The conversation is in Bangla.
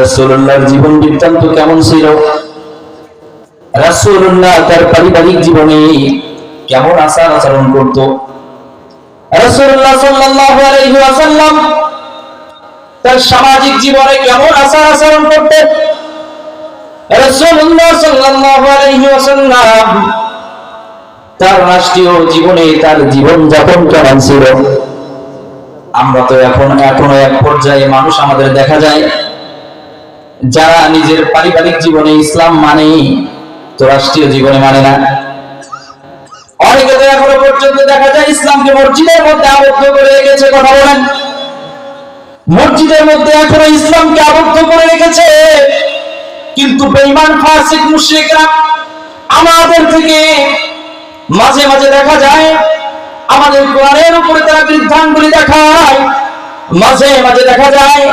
রাসূলুল্লাহর জীবন বৃত্তান্ত কেমন ছিল, রাসূলুল্লাহ তার পারিবারিক জীবনে কেমন আচার আচরণ করত, রাসূলুল্লাহ সাল্লাল্লাহু আলাইহি ওয়াসাল্লাম তার সামাজিক জীবনে কেমন আচার আচরণ করতেন, রাসূলুল্লাহ সাল্লাল্লাহু আলাইহি ওয়াসাল্লাম তার রাষ্ট্রীয় জীবনে তার জীবন যাপন কেমন ছিল। আমরা তো এখনো এক পর্যায়ে মানুষ আমাদের দেখা যায় যারা নিজের পারিবারিক জীবনে ইসলাম মানে তো রাষ্ট্রীয় জীবনে মানে না। অনেকে তো এখনো পর্যন্ত দেখা যায় ইসলামকে মসজিদের মধ্যে আবদ্ধ করে রেখেছে। কথা বলেন, মসজিদের মধ্যে এখনো ইসলামকে আবদ্ধ করে রেখেছে, কিন্তু বেঈমান ফাসিক মুশরিকরা আমাদের থেকে মাঝে মাঝে দেখা যায় আমাদের কোরআনের উপরে তারা বৃদ্ধাঙ্গুলি দেখায়, মাঝে মাঝে দেখা যায়